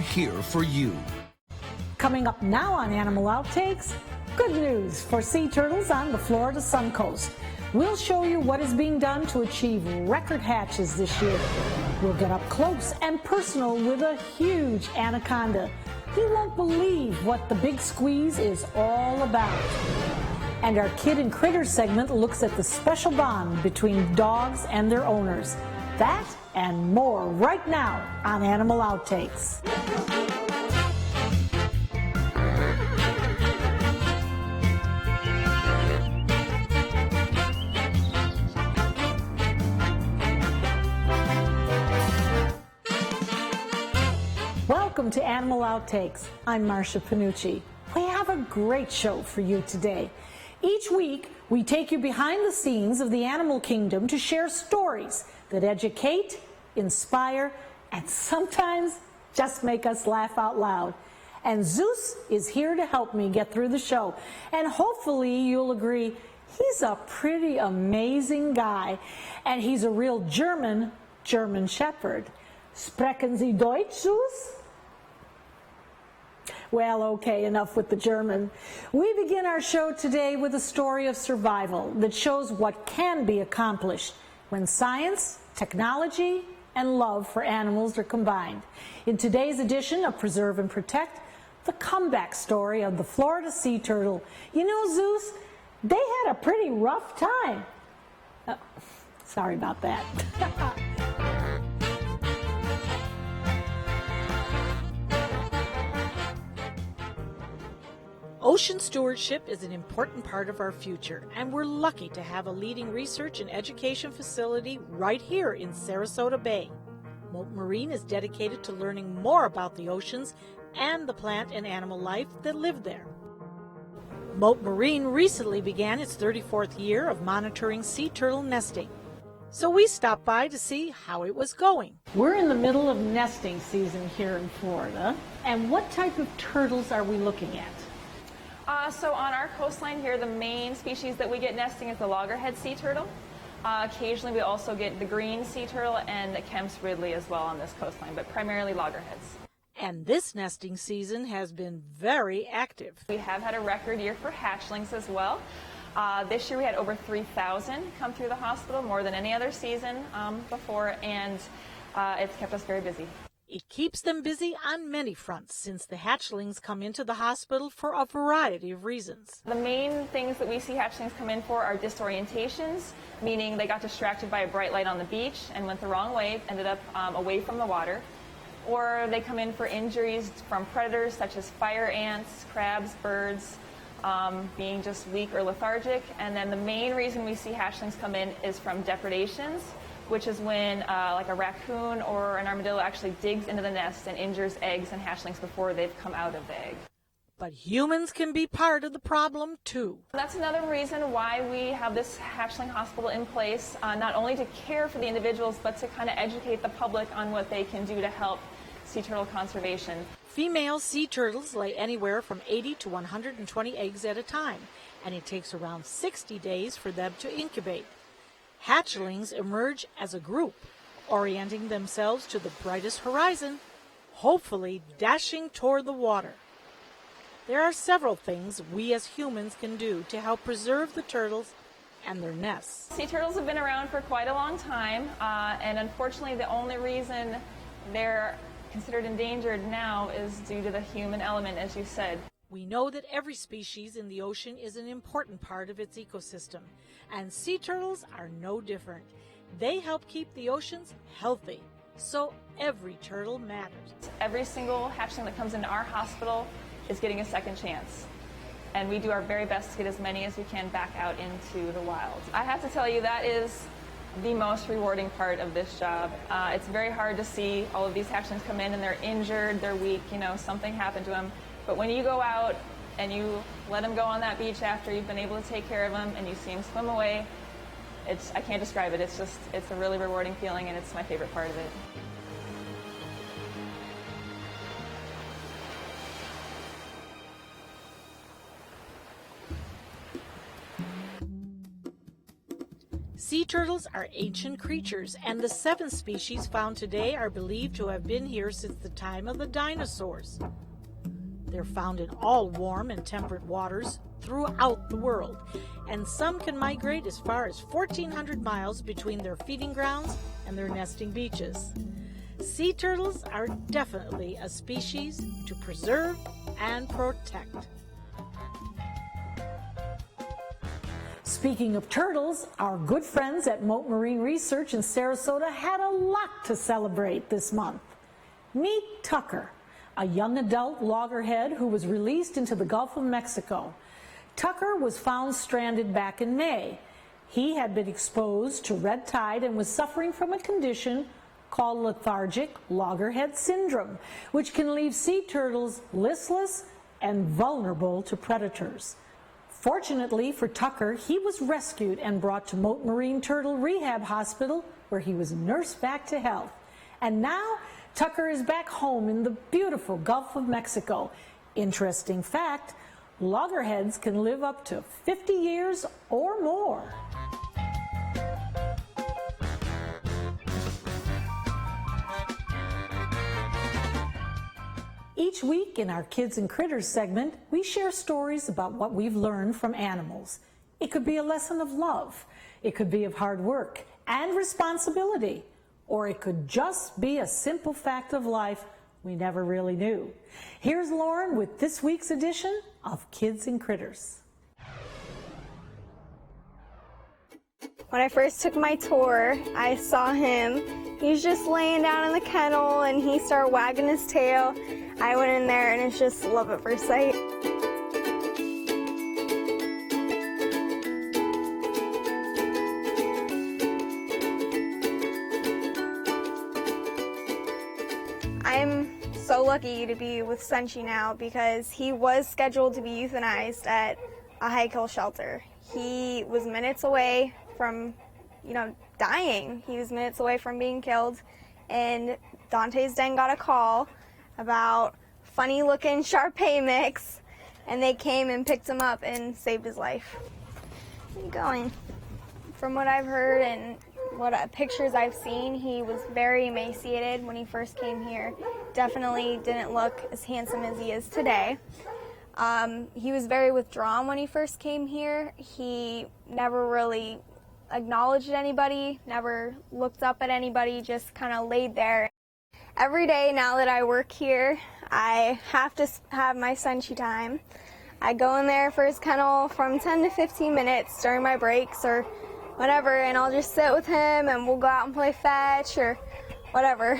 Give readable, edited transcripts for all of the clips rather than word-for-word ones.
here for you. Coming up now on Animal Outtakes, good news for sea turtles on the Florida Sun Coast. We'll show you what is being done to achieve record hatches this year. We'll get up close and personal with a huge anaconda. You won't believe what the big squeeze is all about. And our Kid and Critter segment looks at the special bond between dogs and their owners. That and more right now on Animal Outtakes. Welcome to Animal Outtakes. I'm Marcia Panucci. We have a great show for you today. Each week, we take you behind the scenes of the animal kingdom to share stories that educate, inspire, and sometimes just make us laugh out loud. And Zeus is here to help me get through the show. And hopefully you'll agree, he's a pretty amazing guy. And he's a real German Shepherd. Sprechen Sie Deutsch, Zeus? Well, okay, enough with the German. We begin our show today with a story of survival that shows what can be accomplished when science, technology, and love for animals are combined. In today's edition of Preserve and Protect, the comeback story of the Florida sea turtle. You know, Zeus, they had a pretty rough time. Sorry about that. Ocean stewardship is an important part of our future, and we're lucky to have a leading research and education facility right here in Sarasota Bay. Mote Marine is dedicated to learning more about the oceans and the plant and animal life that live there. Mote Marine recently began its 34th year of monitoring sea turtle nesting. So we stopped by to see how it was going. We're in the middle of nesting season here in Florida, and what type of turtles are we looking at? So on our coastline here, the main species that we get nesting is the loggerhead sea turtle. Occasionally we also get the green sea turtle and the Kemp's Ridley as well on this coastline, but primarily loggerheads. And this nesting season has been very active. We have had a record year for hatchlings as well. This year we had over 3,000 come through the hospital, more than any other season before, and it's kept us very busy. It keeps them busy on many fronts since the hatchlings come into the hospital for a variety of reasons. The main things that we see hatchlings come in for are disorientations, meaning they got distracted by a bright light on the beach and went the wrong way, ended up away from the water. Or they come in for injuries from predators such as fire ants, crabs, birds, being just weak or lethargic. And then the main reason we see hatchlings come in is from depredations, which is when like a raccoon or an armadillo actually digs into the nest and injures eggs and hatchlings before they've come out of the egg. But humans can be part of the problem too. That's another reason why we have this hatchling hospital in place, not only to care for the individuals, but to kind of educate the public on what they can do to help sea turtle conservation. Female sea turtles lay anywhere from 80 to 120 eggs at a time, and it takes around 60 days for them to incubate. Hatchlings emerge as a group, orienting themselves to the brightest horizon, hopefully dashing toward the water. There are several things we as humans can do to help preserve the turtles and their nests. Sea turtles have been around for quite a long time, and unfortunately the only reason they're considered endangered now is due to the human element, as you said. We know that every species in the ocean is an important part of its ecosystem, and sea turtles are no different. They help keep the oceans healthy, so every turtle matters. Every single hatchling that comes into our hospital is getting a second chance, and we do our very best to get as many as we can back out into the wild. I have to tell you, that is the most rewarding part of this job. It's very hard to see all of these hatchlings come in and they're injured, they're weak, something happened to them. But when you go out and you let them go on that beach after you've been able to take care of them and you see them swim away, I can't describe it. It's a really rewarding feeling, and it's my favorite part of it. Sea turtles are ancient creatures, and the 7 species found today are believed to have been here since the time of the dinosaurs. They're found in all warm and temperate waters throughout the world, and some can migrate as far as 1,400 miles between their feeding grounds and their nesting beaches. Sea turtles are definitely a species to preserve and protect. Speaking of turtles, our good friends at Mote Marine Research in Sarasota had a lot to celebrate this month. Meet Tucker, a young adult loggerhead who was released into the Gulf of Mexico. Tucker was found stranded back in May. He had been exposed to red tide and was suffering from a condition called lethargic loggerhead syndrome, which can leave sea turtles listless and vulnerable to predators. Fortunately for Tucker, he was rescued and brought to Mote Marine Turtle Rehab Hospital, where he was nursed back to health. And now, Tucker is back home in the beautiful Gulf of Mexico. Interesting fact, loggerheads can live up to 50 years or more. Each week in our Kids and Critters segment, we share stories about what we've learned from animals. It could be a lesson of love, it could be of hard work and responsibility, or it could just be a simple fact of life we never really knew. Here's Lauren with this week's edition of Kids and Critters. When I first took my tour, I saw him. He was just laying down in the kennel and he started wagging his tail. I went in there and it's just love at first sight. I'm so lucky to be with Senshi now because he was scheduled to be euthanized at a high kill shelter. He was minutes away from, dying. He was minutes away from being killed, and Dante's Den got a call about funny looking Shar-Pei mix, and they came and picked him up and saved his life. Where are you going? From what I've heard and what pictures I've seen, he was very emaciated when he first came here. Definitely didn't look as handsome as he is today. He was very withdrawn when he first came here. He never really acknowledged anybody, never looked up at anybody, just kind of laid there. Every day now that I work here, I have to have my Senshi time. I go in there for his kennel from 10 to 15 minutes during my breaks or whatever, and I'll just sit with him and we'll go out and play fetch or whatever.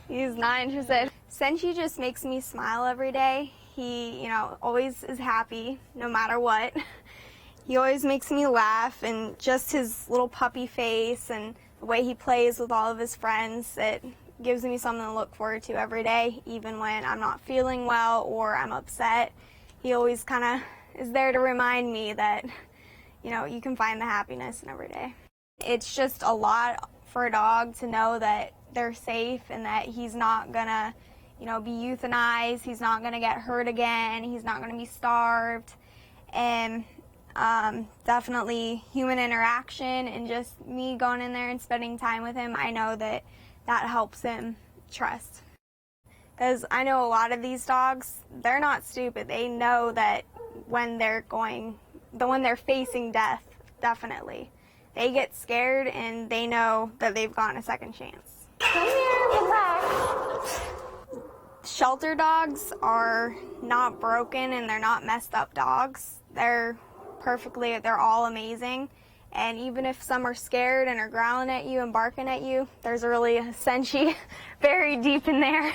He's not interested. Senshi just makes me smile every day. He, always is happy no matter what. He always makes me laugh, and just his little puppy face and the way he plays with all of his friends, it gives me something to look forward to every day, even when I'm not feeling well or I'm upset. He always kind of is there to remind me that, you can find the happiness in every day. It's just a lot for a dog to know that they're safe and that he's not gonna, be euthanized, he's not gonna get hurt again, he's not gonna be starved, and definitely human interaction and just me going in there and spending time with him, I know that helps him trust. Because I know a lot of these dogs, they're not stupid. They know that when they're facing death, definitely. They get scared and they know that they've gotten a second chance. Come here, relax. Shelter dogs are not broken and they're not messed up dogs. They're all amazing. And even if some are scared and are growling at you and barking at you, there's really a Senshi buried deep in there.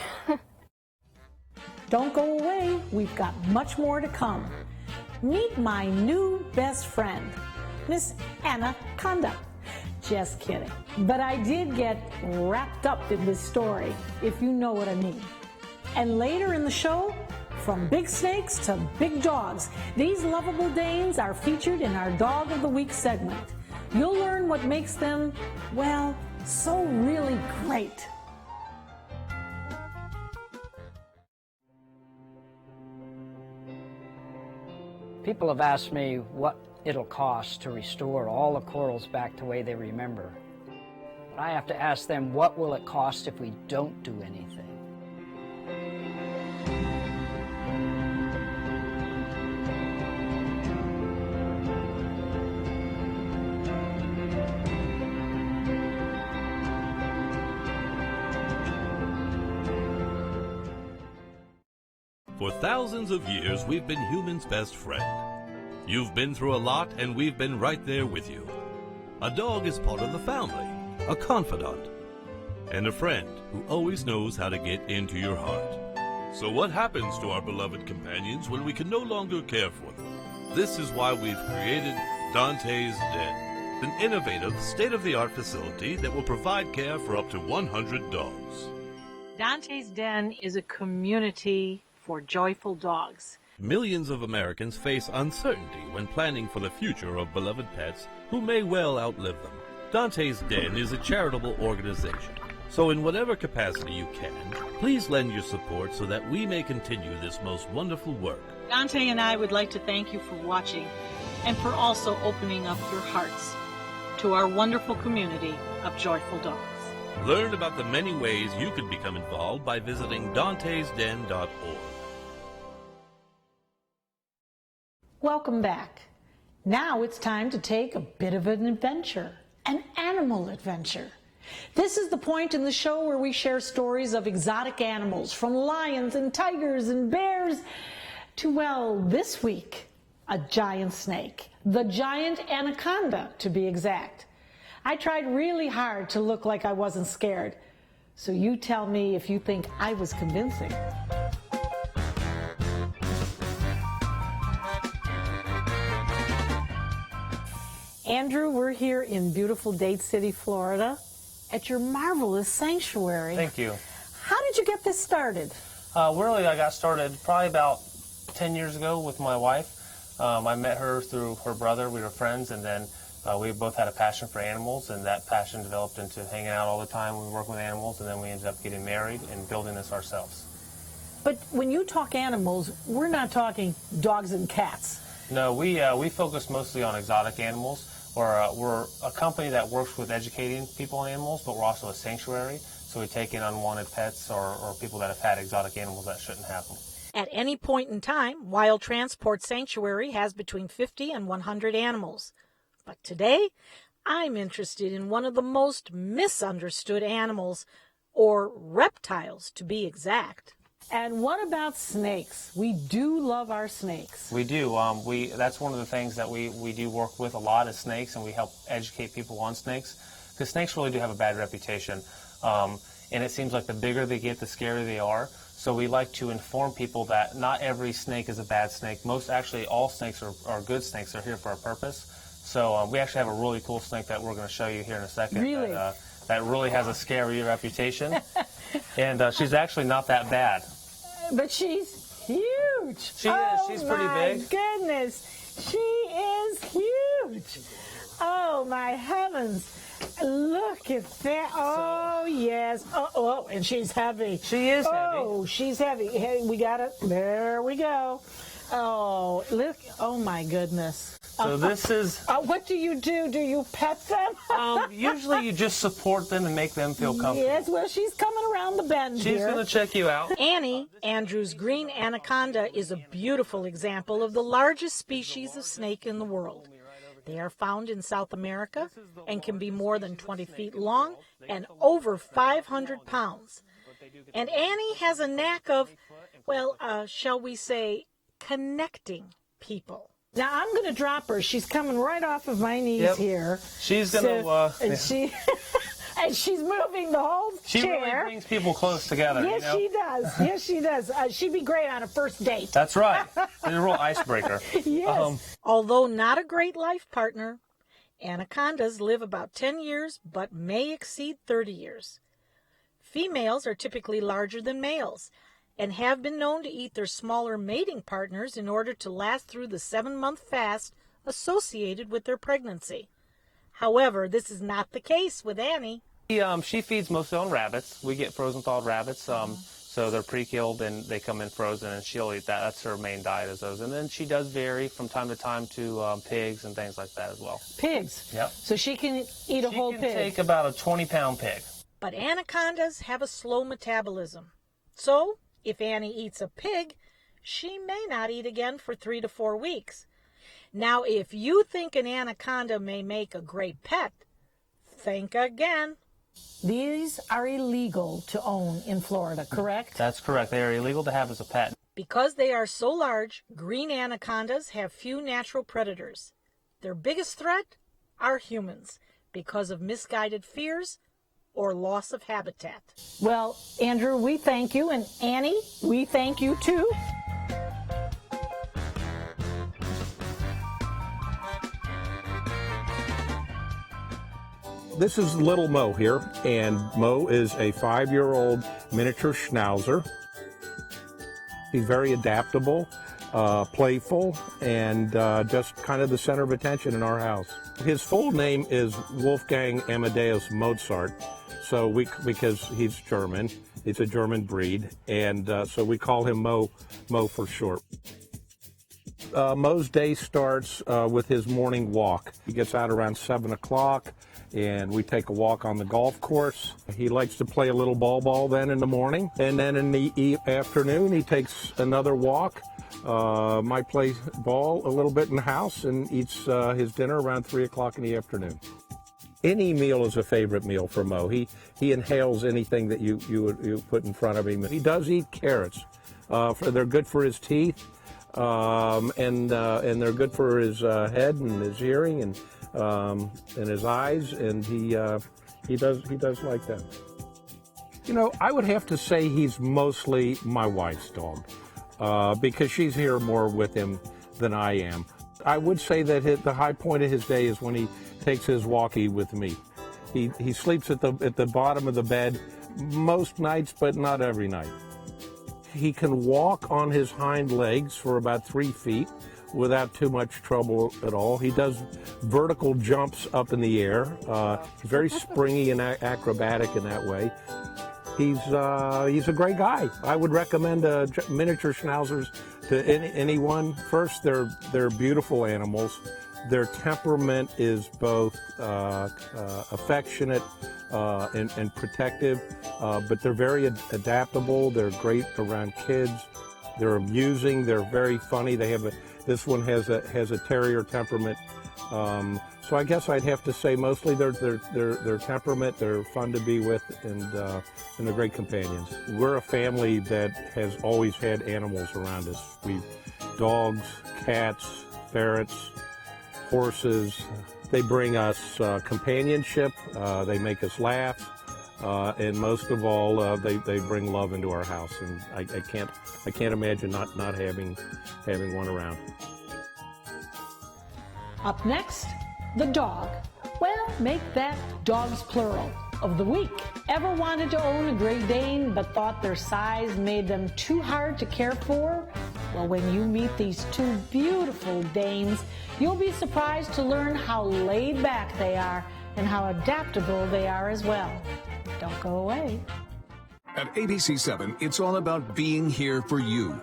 Don't go away, we've got much more to come. Meet my new best friend, Miss Anaconda. Just kidding. But I did get wrapped up in this story, if you know what I mean. And later in the show, from big snakes to big dogs, these lovable Danes are featured in our Dog of the Week segment. You'll learn what makes them, well, so really great. People have asked me what it'll cost to restore all the corals back the way they remember. But I have to ask them, what will it cost if we don't do anything? For thousands of years, we've been humans' best friend. You've been through a lot, and we've been right there with you. A dog is part of the family, a confidant, and a friend who always knows how to get into your heart. So what happens to our beloved companions when we can no longer care for them? This is why we've created Dante's Den, an innovative, state-of-the-art facility that will provide care for up to 100 dogs. Dante's Den is a community for joyful dogs. Millions of Americans face uncertainty when planning for the future of beloved pets who may well outlive them. Dante's Den is a charitable organization, so in whatever capacity you can, please lend your support so that we may continue this most wonderful work. Dante and I would like to thank you for watching and for also opening up your hearts to our wonderful community of joyful dogs. Learn about the many ways you could become involved by visiting dantesden.org. Welcome back. Now it's time to take a bit of an adventure, an animal adventure. This is the point in the show where we share stories of exotic animals, from lions and tigers and bears to, well, this week, a giant snake, the giant anaconda to be exact. I tried really hard to look like I wasn't scared, so you tell me if you think I was convincing. Andrew, we're here in beautiful Dade City, Florida, at your marvelous sanctuary. Thank you. How did you get this started? Really, I got started probably about 10 years ago with my wife. I met her through her brother. We were friends, and then we both had a passion for animals, and that passion developed into hanging out all the time. We worked with animals, and then we ended up getting married and building this ourselves. But when you talk animals, we're not talking dogs and cats. No, we focus mostly on exotic animals. We're a company that works with educating people on animals, but we're also a sanctuary, so we take in unwanted pets or people that have had exotic animals that shouldn't have them. At any point in time, Wild Transport Sanctuary has between 50 and 100 animals. But today, I'm interested in one of the most misunderstood animals, or reptiles to be exact. And what about snakes? We do love our snakes. We do. That's one of the things that we do work with a lot is snakes, and we help educate people on snakes, because snakes really do have a bad reputation. And it seems like the bigger they get, the scarier they are. So we like to inform people that not every snake is a bad snake. Actually, all snakes are good snakes. They're here for a purpose. So we actually have a really cool snake that we're going to show you here in a second. Really? That really has a scary reputation. And she's actually not that bad. But she's huge. She is. She's pretty big. Oh, my goodness. She is huge. Oh, my heavens. Look at that. Oh, yes. Oh, and she's heavy. She is heavy. Oh, she's heavy. Hey, we got it. There we go. Oh, look. Oh, my goodness. So this is... what do? Do you pet them? Usually you just support them and make them feel comfortable. Yes, well, she's coming around the bend She's here. going to check you out. Annie, Andrew's green anaconda, is a beautiful example of the largest species of snake in the world. They are found in South America and can be more than 20 feet long and over 500 pounds. And Annie has a knack of, well, shall we say, connecting people. Now, I'm going to drop her. She's coming right off of my knees here. She's going to... And she's moving the whole She chair. really brings people close together. Yes, she does. Yes, she does. She'd be great on a first date. That's right. She's a real icebreaker. Yes. Although not a great life partner, anacondas live about 10 years but may exceed 30 years. Females are typically larger than males and have been known to eat their smaller mating partners in order to last through the 7-month fast associated with their pregnancy. However, this is not the case with Annie. She feeds mostly on rabbits. We get frozen thawed rabbits. So they're pre-killed and they come in frozen, and she'll eat that. That's her main diet, is those. And then she does vary from time to time to pigs and things like that as well. Pigs? Yep. So she can eat a whole She pig? can take about a 20-pound pig. But anacondas have a slow metabolism. So, if Annie eats a pig, she may not eat again for 3 to 4 weeks. Now, if you think an anaconda may make a great pet, think again. These are illegal to own in Florida, correct? That's correct. They are illegal to have as a pet. Because they are so large, green anacondas have few natural predators. Their biggest threat are humans because of misguided fears or loss of habitat. Well, Andrew, we thank you, and Annie, we thank you too. This is little Mo here, and Mo is a 5-year-old miniature schnauzer. He's very adaptable, playful, and just kind of the center of attention in our house. His full name is Wolfgang Amadeus Mozart, so because he's German, it's a German breed, and so we call him Mo for short. Mo's day starts with his morning walk. He gets out around 7 o'clock, and we take a walk on the golf course. He likes to play a little ball then in the morning, and then in the afternoon he takes another walk. Might play ball a little bit in the house and eats his dinner around 3 o'clock in the afternoon. Any meal is a favorite meal for Mo. He inhales anything that you put in front of him. He does eat carrots. They're good for his teeth, and they're good for his head and his hearing and his eyes, and he does like them. You know, I would have to say he's mostly my wife's dog, because she's here more with him than I am. I would say that the high point of his day is when he takes his walkie with me. He sleeps at the bottom of the bed most nights, but not every night. He can walk on his hind legs for about 3 feet without too much trouble at all. He does vertical jumps up in the air. He's very springy and acrobatic in that way. He's a great guy. I would recommend miniature schnauzers to anyone. First, they're beautiful animals. Their temperament is both affectionate and protective, but they're very adaptable. They're great around kids. They're amusing. They're very funny. This one has a terrier temperament. So I guess I'd have to say mostly their temperament. They're fun to be with, and they're great companions. We're a family that has always had animals around us. Dogs, cats, ferrets, horses. They bring us companionship. They make us laugh, and most of all, they bring love into our house. And I can't imagine not having one around. Up next, the dog. Well, make that dog's plural of the week. Ever wanted to own a Great Dane but thought their size made them too hard to care for? Well, when you meet these two beautiful Danes, you'll be surprised to learn how laid back they are and how adaptable they are as well. Don't go away. At ABC7, it's all about being here for you.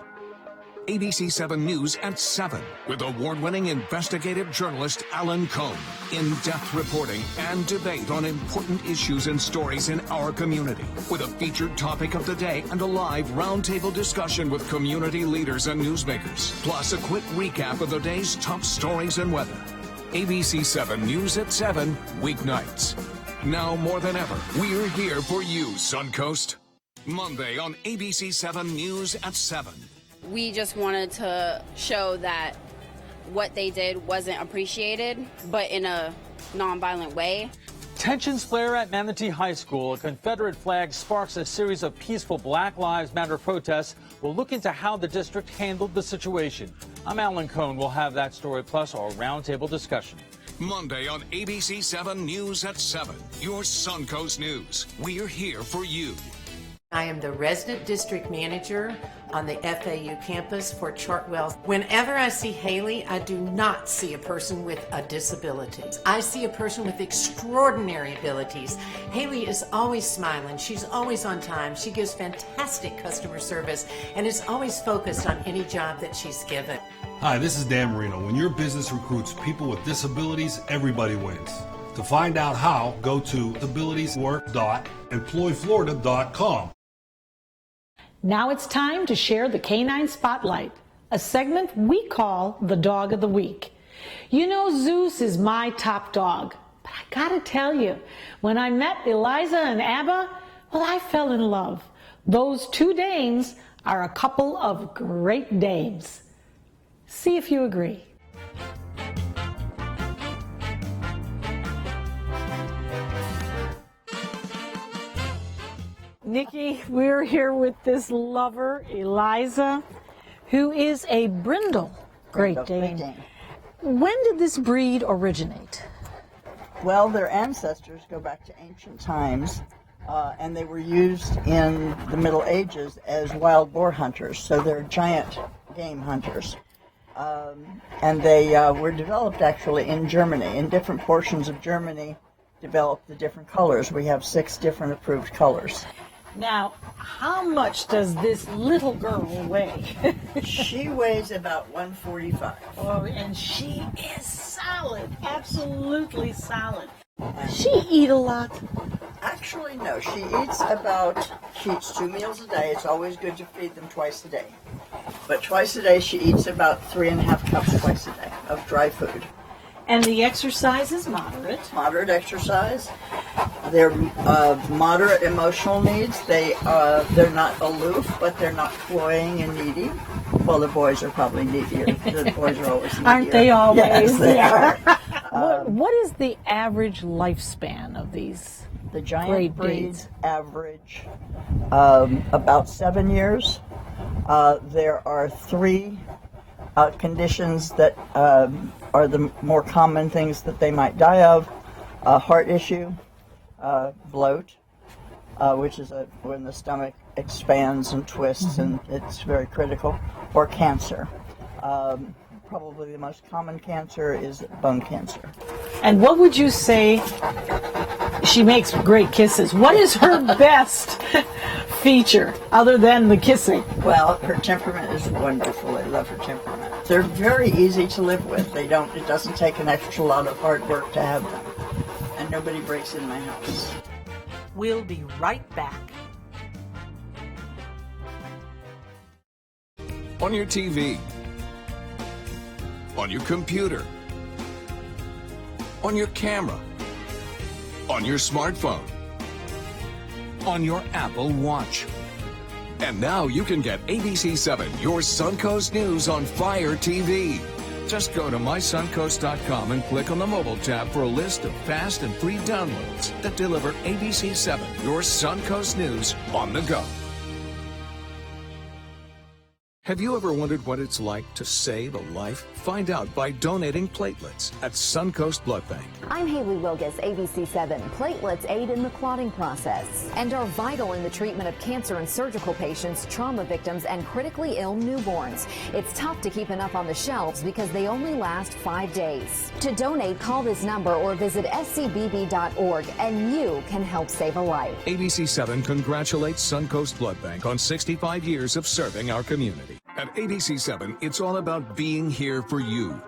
ABC7 News at 7 with award-winning investigative journalist Alan Cohn. In-depth reporting and debate on important issues and stories in our community with a featured topic of the day and a live roundtable discussion with community leaders and newsmakers. Plus a quick recap of the day's top stories and weather. ABC7 News at 7 weeknights. Now more than ever, we're here for you, Suncoast. Monday on ABC7 News at 7. We just wanted to show that what they did wasn't appreciated, but in a nonviolent way. Tensions flare at Manatee High School. A Confederate flag sparks a series of peaceful Black Lives Matter protests. We'll look into how the district handled the situation. I'm Alan Cohn. We'll have that story plus our roundtable discussion. Monday on ABC7 News at 7. Your Suncoast News. We're here for you. I am the resident district manager on the FAU campus for Chartwell. Whenever I see Haley, I do not see a person with a disability. I see a person with extraordinary abilities. Haley is always smiling. She's always on time. She gives fantastic customer service and is always focused on any job that she's given. Hi, this is Dan Marino. When your business recruits people with disabilities, everybody wins. To find out how, go to disabilitieswork.employflorida.com. Now it's time to share the Canine Spotlight, a segment we call the Dog of the Week. You know, Zeus is my top dog, but I gotta tell you, when I met Eliza and Abba, well, I fell in love. Those two dames are a couple of great dames. See if you agree. Nikki, we're here with this lover, Eliza, who is a brindle Great Dane. When did this breed originate? Well, their ancestors go back to ancient times, and they were used in the Middle Ages as wild boar hunters, so they're giant game hunters. And they were developed actually in Germany. In different portions of Germany, developed the different colors. We have 6 different approved colors. Now, how much does this little girl weigh? She weighs about 145. Oh, and she is solid, absolutely solid. Does she eat a lot? Actually, no. She eats 2 meals a day. It's always good to feed them twice a day. But twice a day, she eats about 3.5 cups twice a day of dry food. And the exercise is moderate. Moderate exercise. They're moderate emotional needs. They're not aloof, but they're not cloying and needy. Well, the boys are probably needier. The boys are always needier. Aren't they always? Yes, they are. What is the average lifespan of these The giant great breeds danes? average about 7 years. There are 3 conditions that are the more common things that they might die of. Heart issue, bloat, which is when the stomach expands and twists, and it's very critical, or cancer. Probably the most common cancer is bone cancer. And what would you say? She makes great kisses. What is her best feature other than the kissing? Well, her temperament is wonderful. I love her temperament. They're very easy to live with. It doesn't take an extra lot of hard work to have them. And nobody breaks in my house. We'll be right back. On your TV, on your computer, on your camera, on your smartphone, on your Apple Watch. And now you can get ABC7, your Suncoast News on Fire TV. Just go to mysuncoast.com and click on the mobile tab for a list of fast and free downloads that deliver ABC7, your Suncoast News on the go. Have you ever wondered what it's like to save a life? Find out by donating platelets at Suncoast Blood Bank. I'm Haley Wilgus, ABC7. Platelets aid in the clotting process and are vital in the treatment of cancer and surgical patients, trauma victims, and critically ill newborns. It's tough to keep enough on the shelves because they only last 5 days. To donate, call this number or visit scbb.org and you can help save a life. ABC7 congratulates Suncoast Blood Bank on 65 years of serving our community. At ABC7, it's all about being here for you.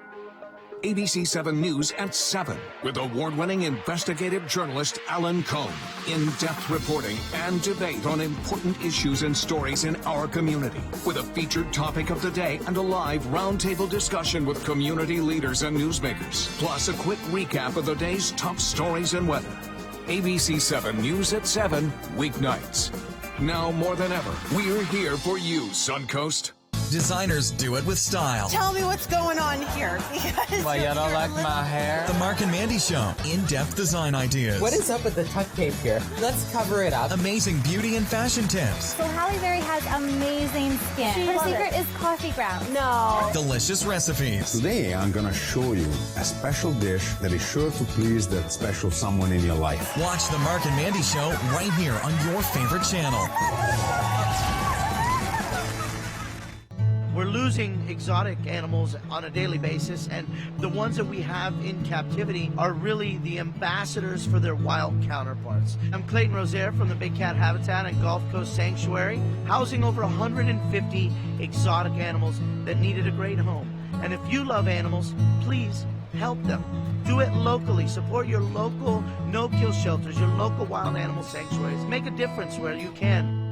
ABC7 News at 7 with award-winning investigative journalist Alan Cohn. In-depth reporting and debate on important issues and stories in our community with a featured topic of the day and a live roundtable discussion with community leaders and newsmakers. Plus a quick recap of the day's top stories and weather. ABC7 News at 7, weeknights. Now more than ever, we're here for you, Suncoast. Designers do it with style. Tell me what's going on here. Why, you don't like my hair? The Mark and Mandy Show. In-depth design ideas. What is up with the tuck tape here? Let's cover it up. Amazing beauty and fashion tips. So Halle Berry has amazing skin. Her secret is coffee grounds. No. Delicious recipes. Today, I'm going to show you a special dish that is sure to please that special someone in your life. Watch the Mark and Mandy Show right here on your favorite channel. We're losing exotic animals on a daily basis, and the ones that we have in captivity are really the ambassadors for their wild counterparts. I'm Clayton Rozier from the Big Cat Habitat and Gulf Coast Sanctuary, housing over 150 exotic animals that needed a great home. And if you love animals, please help them. Do it locally. Support your local no-kill shelters, your local wild animal sanctuaries. Make a difference where you can.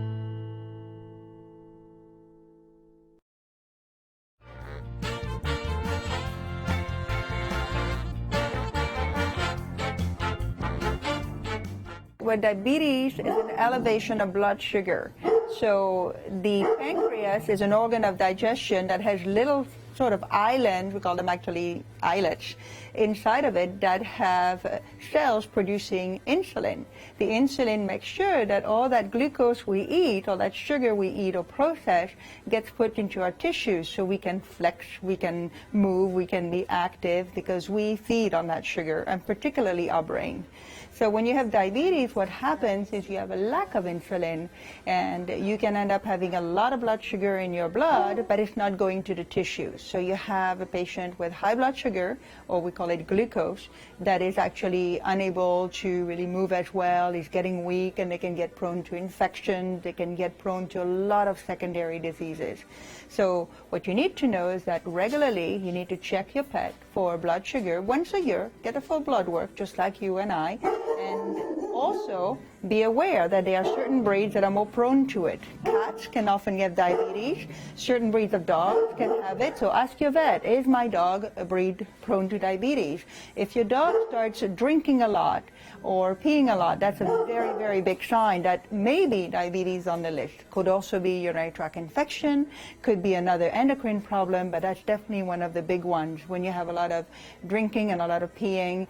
With diabetes is an elevation of blood sugar. So the pancreas is an organ of digestion that has little sort of islands, we call them actually islets, inside of it that have cells producing insulin. The insulin makes sure that all that glucose we eat, all that sugar we eat or process, gets put into our tissues so we can flex, we can move, we can be active because we feed on that sugar, and particularly our brain. So when you have diabetes, what happens is you have a lack of insulin, and you can end up having a lot of blood sugar in your blood, but it's not going to the tissues. So you have a patient with high blood sugar, or we call it glucose, that is actually unable to really move as well, is getting weak, and they can get prone to infection, they can get prone to a lot of secondary diseases. So what you need to know is that regularly you need to check your pet for blood sugar once a year, get a full blood work, just like you and I, and also be aware that there are certain breeds that are more prone to it. Cats can often get diabetes. Certain breeds of dogs can have it. So ask your vet, is my dog a breed prone to diabetes? If your dog starts drinking a lot or peeing a lot, that's a very, very big sign that maybe diabetes on the list. Could also be urinary tract infection, could be another endocrine problem, but that's definitely one of the big ones. When you have a lot of drinking and a lot of peeing,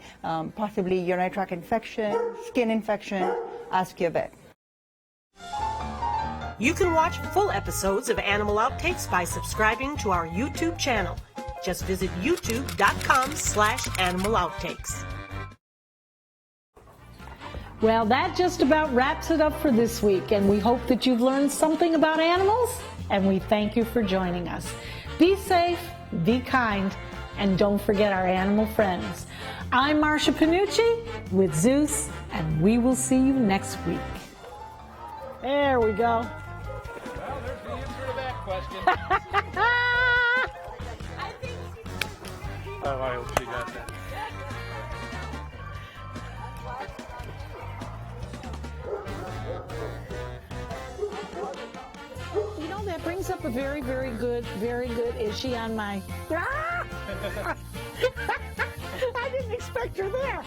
possibly urinary tract infection, skin infection, ask your vet. You can watch full episodes of Animal Outtakes by subscribing to our YouTube channel. Just visit youtube.com/Animal Outtakes. Well, that just about wraps it up for this week, and we hope that you've learned something about animals, and we thank you for joining us. Be safe, be kind, and don't forget our animal friends. I'm Marsha Panucci with Zeus, and we will see you next week. There we go. Well, there's the answer to that question. Oh, I hope she got that. You know, that brings up a very, very good, is she on my... I didn't expect her there.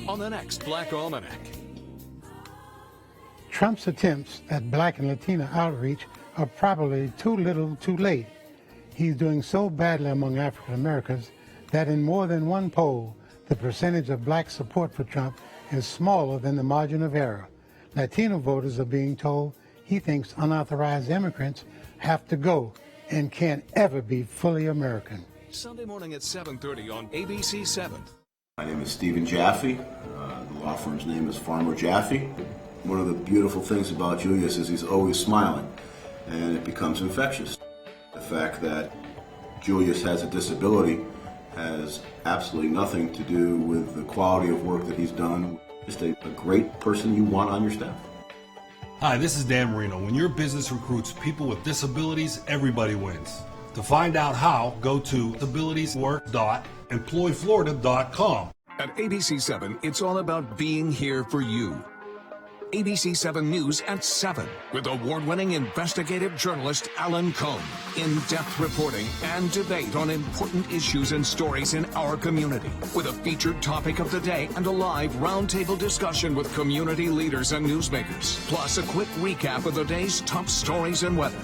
On the next Black Almanac. Trump's attempts at Black and Latina outreach are probably too little too late. He's doing so badly among African Americans that in more than one poll, the percentage of black support for Trump is smaller than the margin of error. Latino voters are being told he thinks unauthorized immigrants have to go and can't ever be fully American. Sunday morning at 7:30 on ABC 7. My name is Stephen Jaffe. The law firm's name is Farmer Jaffe. One of the beautiful things about Julius is he's always smiling, and it becomes infectious. The fact that Julius has a disability has absolutely nothing to do with the quality of work that he's done. Just a great person you want on your staff. Hi, this is Dan Marino. When your business recruits people with disabilities, everybody wins. To find out how, go to disabilitieswork.employflorida.com. At ABC7, it's all about being here for you. ABC7 News at 7 with award-winning investigative journalist Alan Cohn. In-depth reporting and debate on important issues and stories in our community with a featured topic of the day and a live roundtable discussion with community leaders and newsmakers. Plus a quick recap of the day's top stories and weather.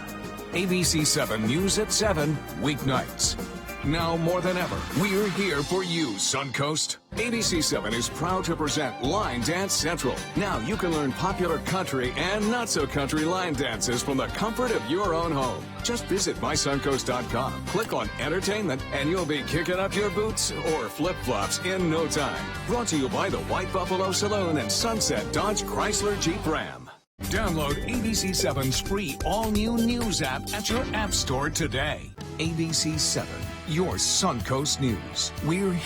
ABC7 News at 7, weeknights. Now more than ever, we're here for you, Suncoast. ABC7 is proud to present Line Dance Central. Now you can learn popular country and not-so-country line dances from the comfort of your own home. Just visit mysuncoast.com, click on Entertainment, and you'll be kicking up your boots or flip-flops in no time. Brought to you by the White Buffalo Saloon and Sunset Dodge Chrysler Jeep Ram. Download ABC7's free all-new news app at your app store today. ABC7, your Suncoast News. We're